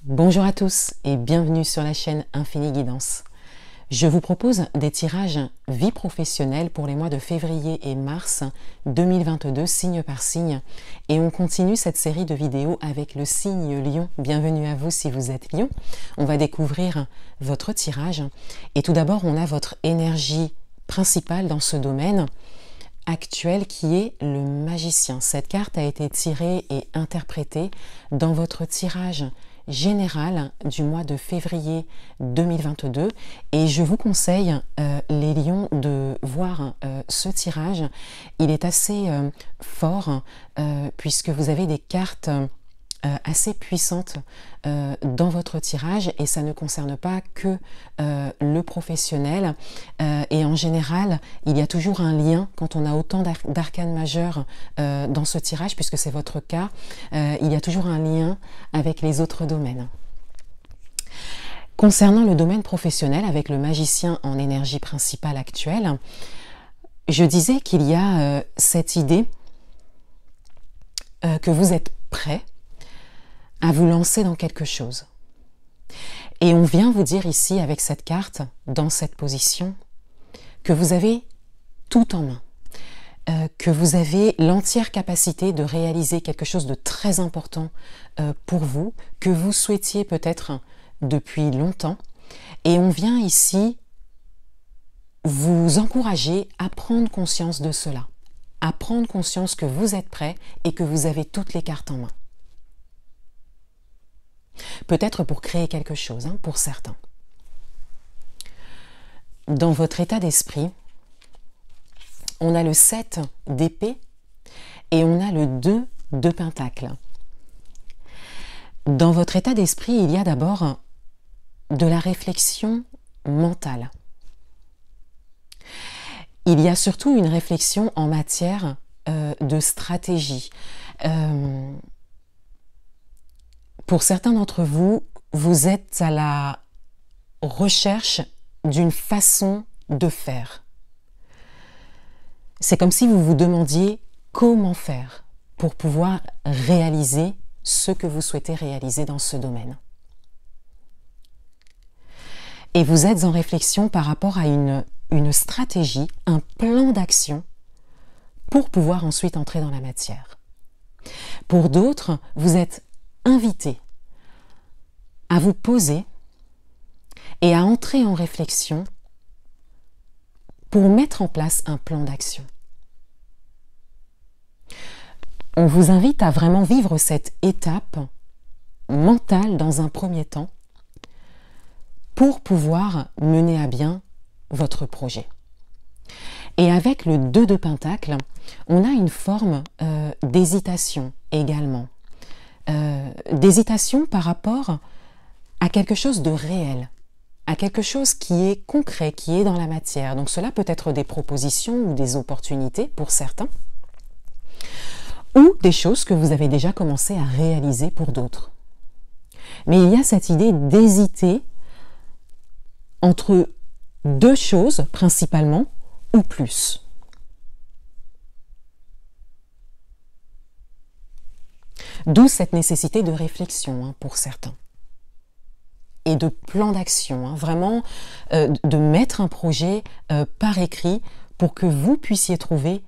Bonjour à tous et bienvenue sur la chaîne Infini Guidance. Je vous propose des tirages vie professionnelle pour les mois de février et mars 2022, signe par signe. Et on continue cette série de vidéos avec le signe Lion. Bienvenue à vous si vous êtes Lion. On va découvrir votre tirage. Et tout d'abord, on a votre énergie principale dans ce domaine actuel qui est le magicien. Cette carte a été tirée et interprétée dans votre tirage général du mois de février 2022 et je vous conseille les lions de voir ce tirage. Il est assez fort puisque vous avez des cartes assez puissantes dans votre tirage et ça ne concerne pas que le professionnel et en général il y a toujours un lien quand on a autant d'arcanes majeures dans ce tirage, puisque c'est votre cas, il y a toujours un lien avec les autres domaines. Concernant le domaine professionnel avec le magicien en énergie principale actuelle, je disais qu'il y a cette idée que vous êtes prêt à vous lancer dans quelque chose. Et on vient vous dire ici, avec cette carte, dans cette position, que vous avez tout en main, que vous avez l'entière capacité de réaliser quelque chose de très important pour vous, que vous souhaitiez peut-être depuis longtemps. Et on vient ici vous encourager à prendre conscience de cela, à prendre conscience que vous êtes prêt et que vous avez toutes les cartes en main. Peut-être pour créer quelque chose, pour certains. Dans votre état d'esprit, on a le 7 d'épée et on a le 2 de pentacle. Dans votre état d'esprit, il y a d'abord de la réflexion mentale. Il y a surtout une réflexion en matière de stratégie. Pour certains d'entre vous, vous êtes à la recherche d'une façon de faire. C'est comme si vous vous demandiez comment faire pour pouvoir réaliser ce que vous souhaitez réaliser dans ce domaine. Et vous êtes en réflexion par rapport à une stratégie, un plan d'action pour pouvoir ensuite entrer dans la matière. Pour d'autres, vous êtes invité à vous poser et à entrer en réflexion pour mettre en place un plan d'action. On vous invite à vraiment vivre cette étape mentale dans un premier temps pour pouvoir mener à bien votre projet. Et avec le 2 de pentacle, on a une forme d'hésitation également. D'hésitation par rapport à quelque chose de réel, à quelque chose qui est concret, qui est dans la matière. Donc cela peut être des propositions ou des opportunités pour certains, ou des choses que vous avez déjà commencé à réaliser pour d'autres. Mais il y a cette idée d'hésiter entre deux choses principalement ou plus. D'où cette nécessité de réflexion pour certains. Et de plan d'action, vraiment de mettre un projet par écrit pour que vous puissiez trouver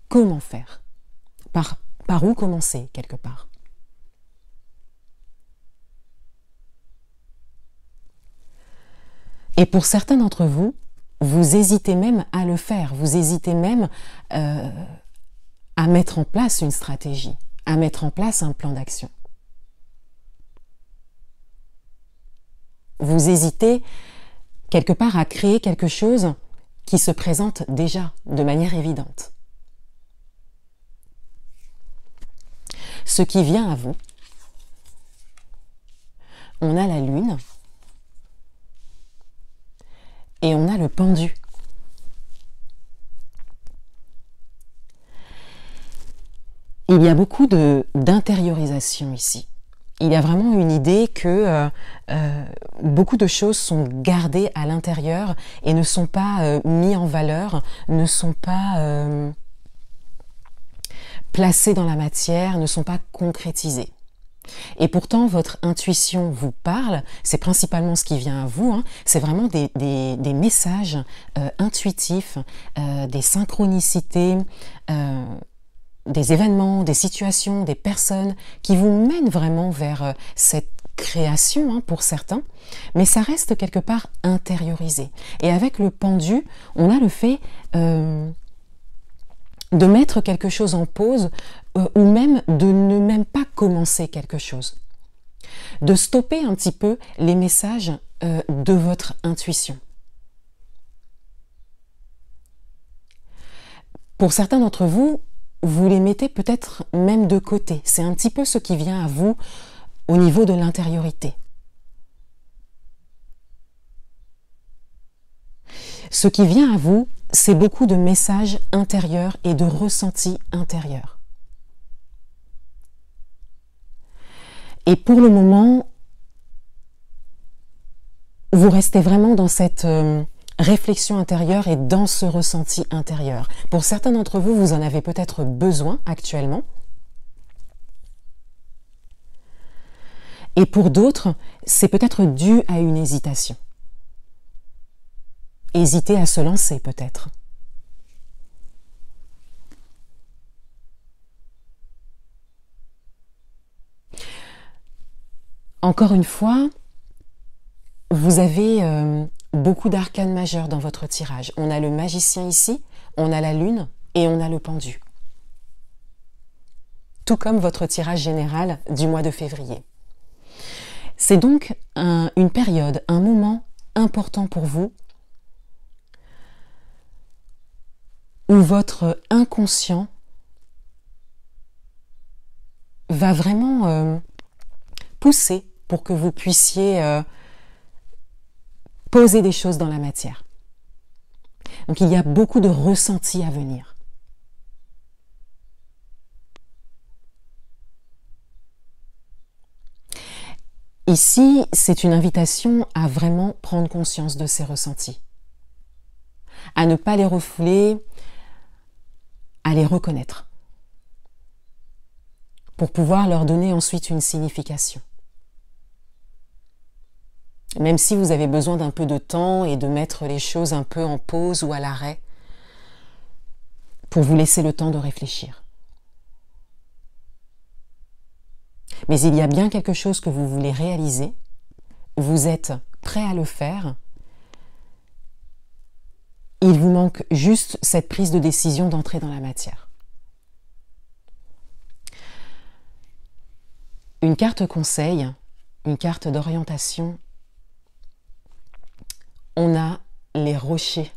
comment faire, par où commencer quelque part. Et pour certains d'entre vous, vous hésitez même à le faire, vous hésitez même à mettre en place une stratégie, à mettre en place un plan d'action. Vous hésitez quelque part à créer quelque chose qui se présente déjà de manière évidente. Ce qui vient à vous, on a la lune et on a le pendu. Il y a beaucoup d'intériorisation ici. Il y a vraiment une idée que beaucoup de choses sont gardées à l'intérieur et ne sont pas mises en valeur, ne sont pas placées dans la matière, ne sont pas concrétisées. Et pourtant, votre intuition vous parle, c'est principalement ce qui vient à vous, hein. C'est vraiment des messages intuitifs, des synchronicités, des événements, des situations, des personnes qui vous mènent vraiment vers cette création, hein, pour certains, mais ça reste quelque part intériorisé. Et avec le pendu, on a le fait de mettre quelque chose en pause ou même de ne même pas commencer quelque chose. De stopper un petit peu les messages de votre intuition. Pour certains d'entre vous, vous les mettez peut-être même de côté. C'est un petit peu ce qui vient à vous au niveau de l'intériorité. Ce qui vient à vous, c'est beaucoup de messages intérieurs et de ressentis intérieurs. Et pour le moment, vous restez vraiment dans cette réflexion intérieure et dans ce ressenti intérieur. Pour certains d'entre vous, vous en avez peut-être besoin actuellement. Et pour d'autres, c'est peut-être dû à une hésitation. Hésiter à se lancer peut-être. Encore une fois, vous avez beaucoup d'arcanes majeurs dans votre tirage. On a le magicien ici, on a la lune et on a le pendu. Tout comme votre tirage général du mois de février. C'est donc une période, un moment important pour vous où votre inconscient va vraiment pousser pour que vous puissiez poser des choses dans la matière. Donc il y a beaucoup de ressentis à venir. Ici, c'est une invitation à vraiment prendre conscience de ces ressentis, à ne pas les refouler, à les reconnaître, pour pouvoir leur donner ensuite une signification. Même si vous avez besoin d'un peu de temps et de mettre les choses un peu en pause ou à l'arrêt, pour vous laisser le temps de réfléchir. Mais il y a bien quelque chose que vous voulez réaliser, vous êtes prêt à le faire, il vous manque juste cette prise de décision d'entrer dans la matière. Une carte conseil, une carte d'orientation, on a les rochers.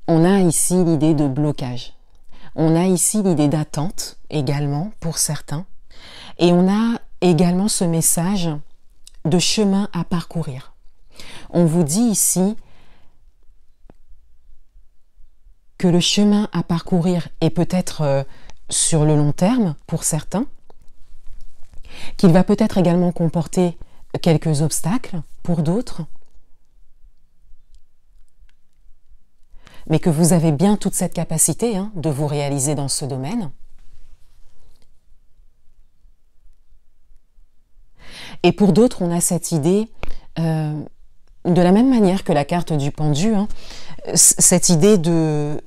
On a ici l'idée de blocage. On a ici l'idée d'attente également pour certains. Et on a également ce message de chemin à parcourir. On vous dit ici que le chemin à parcourir est peut-être sur le long terme pour certains, qu'il va peut-être également comporter quelques obstacles pour d'autres, mais que vous avez bien toute cette capacité de vous réaliser dans ce domaine. Et pour d'autres, on a cette idée, de la même manière que la carte du pendu, cette idée de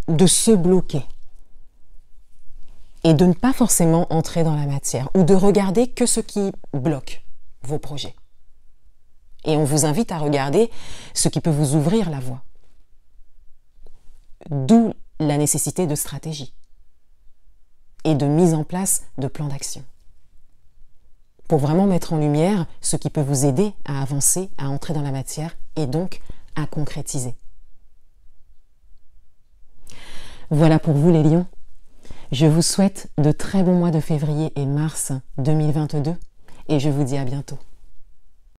se bloquer et de ne pas forcément entrer dans la matière ou de regarder que ce qui bloque vos projets. Et on vous invite à regarder ce qui peut vous ouvrir la voie. D'où la nécessité de stratégie et de mise en place de plans d'action. Pour vraiment mettre en lumière ce qui peut vous aider à avancer, à entrer dans la matière et donc à concrétiser. Voilà pour vous les lions. Je vous souhaite de très bons mois de février et mars 2022 et je vous dis à bientôt.